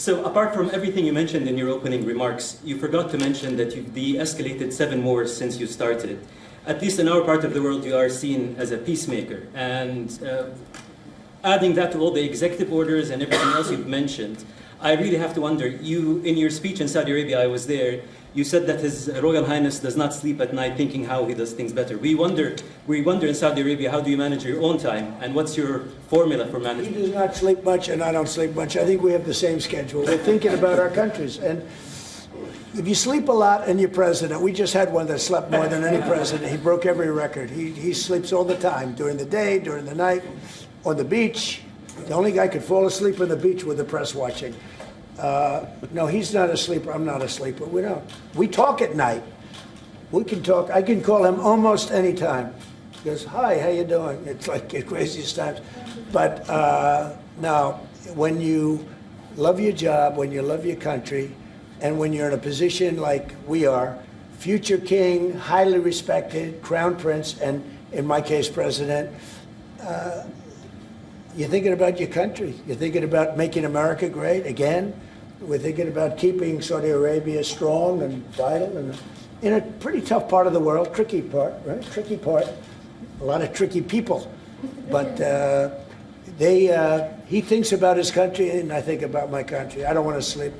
So apart from everything you mentioned in your opening remarks, you forgot to mention that you've de-escalated 7 wars since you started. At least in our part of the world, you are seen as a peacemaker. And adding that to all the executive orders and everything else you've mentioned, I really have to wonder, in your speech in Saudi Arabia, I was there, you said that His Royal Highness does not sleep at night thinking how he does things better. We wonder in Saudi Arabia, how do you manage your own time? And what's your formula for management? He does not sleep much, and I don't sleep much. I think we have the same schedule. We're thinking about our countries. And if you sleep a lot and you're president, we just had one that slept more than any president. He broke every record. He sleeps all the time, during the day, during the night, on the beach. The only guy could fall asleep on the beach with the press watching. No, he's not a sleeper. I'm not a sleeper. We don't. We talk at night. We can talk. I can call him almost any time. He goes, "Hi, how you doing?" It's like the craziest times. But now, when you love your job, when you love your country, and when you're in a position like we are, future king, highly respected, crown prince, and in my case, president, you're thinking about your country. You're thinking about making America great again. We're thinking about keeping Saudi Arabia strong and vital, and in a pretty tough part of the world, tricky part, right? Tricky part, a lot of tricky people. But he thinks about his country, and I think about my country. I don't want to sleep.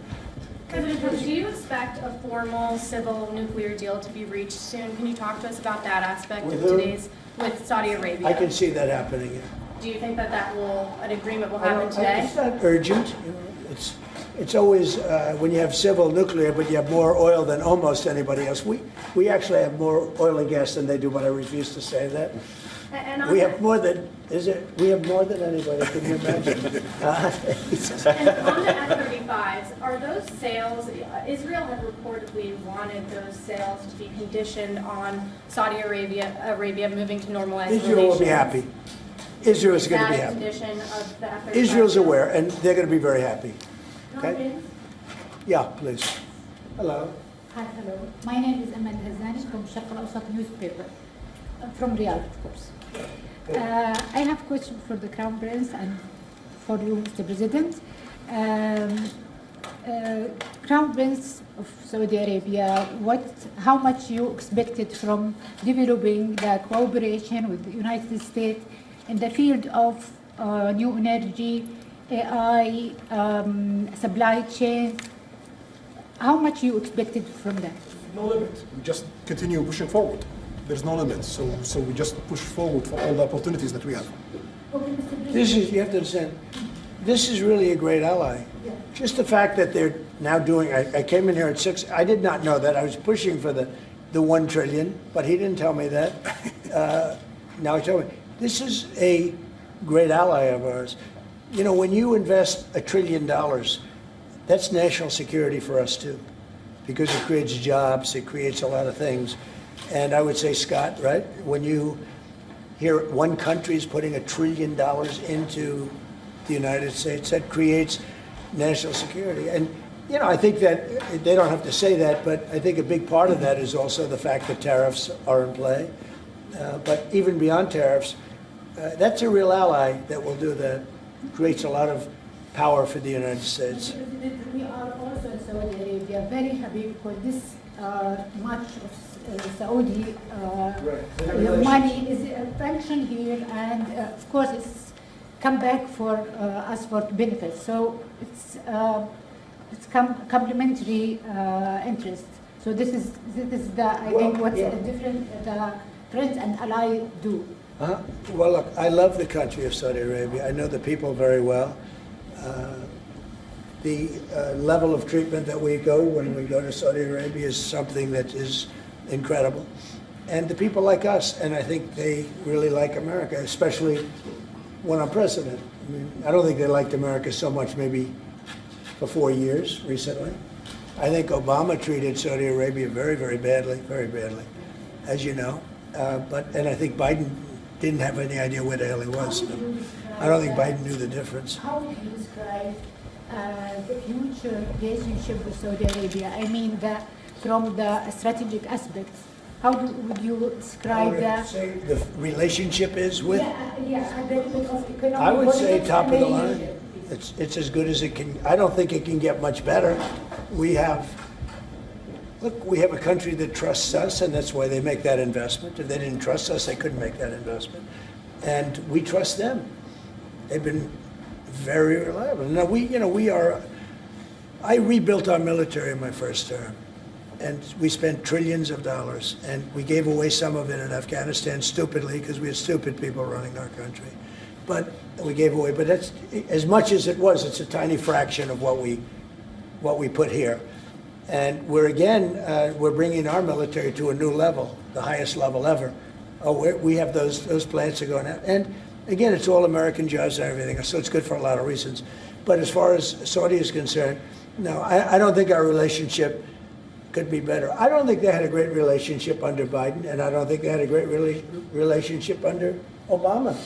President Trump, do you expect a formal civil nuclear deal to be reached soon? Can you talk to us about that aspect With of who? with Saudi Arabia? I can see that happening. Yeah. Do you think that an agreement will happen today? It's not urgent. You know, it's always when you have civil nuclear, but you have more oil than almost anybody else. We actually have more oil and gas than they do, but I refuse to say that. And we have more than we have more than anybody. Can you imagine? And on the F-35s, are those sales? Israel had reportedly wanted those sales to be conditioned on Saudi Arabia moving to normalized relations. Israel will be happy. Israel is going to be happy. Condition of the F-35? Israel's aware, and they're going to be very happy. Okay? Yeah, please. Hello. Hi, hello. My name is Amal Hazani from Sharq al-Awsat newspaper, from Riyadh, of course. I have a question for the Crown Prince and for you, Mr. President. Crown Prince of Saudi Arabia, how much you expected from developing the cooperation with the United States in the field of new energy, AI, supply chain? How much you expected from that? No limit. We just continue pushing forward. There's no limit. So we just push forward for all the opportunities that we have. You have to understand, this is really a great ally. Yeah. Just the fact that they're now doing, I came in here at 6, I did not know that. I was pushing for the 1 trillion, but he didn't tell me that. Now he told me. This is a great ally of ours. You know, when you invest $1 trillion, that's national security for us too, because it creates jobs, it creates a lot of things. And I would say, Scott, right, when you hear one country is putting $1 trillion into the United States, that creates national security. And, you know, I think that they don't have to say that, but I think a big part of that is also the fact that tariffs are in play. But even beyond tariffs, that's a real ally that will do that. Creates a lot of power for the United States. We are also in Saudi Arabia very happy because this much of Saudi money is functioned here, and of course it's come back for us for benefits. So it's complementary interest. So this is the I think what's different the friends and ally do. Well, look, I love the country of Saudi Arabia. I know the people very well. The level of treatment that we go when we go to Saudi Arabia is something that is incredible. And the people like us, and I think they really like America, especially when I'm president. I mean, I don't think they liked America so much maybe for 4 years recently. I think Obama treated Saudi Arabia very, very badly, as you know. And I think Biden didn't have any idea where the hell he was. I don't think Biden knew the difference. How would you describe the future relationship with Saudi Arabia? I mean, from the strategic aspects, how would you describe that? Say the relationship is with? Yeah, a bit of economic. I would say top of the line. It's as good as it can. I don't think it can get much better. We have a country that trusts us, and that's why they make that investment. If they didn't trust us, they couldn't make that investment. And we trust them. They've been very reliable. Now, I rebuilt our military in my first term, and we spent trillions of dollars, and we gave away some of it in Afghanistan stupidly because we had stupid people running our country. But we gave away, but that's, as much as it was, it's a tiny fraction of what we put here. And we're bringing our military to a new level, the highest level ever. We have those plants are going out. And again, it's all American jobs and everything, so it's good for a lot of reasons. But as far as Saudi is concerned, no, I don't think our relationship could be better. I don't think they had a great relationship under Biden, and I don't think they had a great relationship under Obama.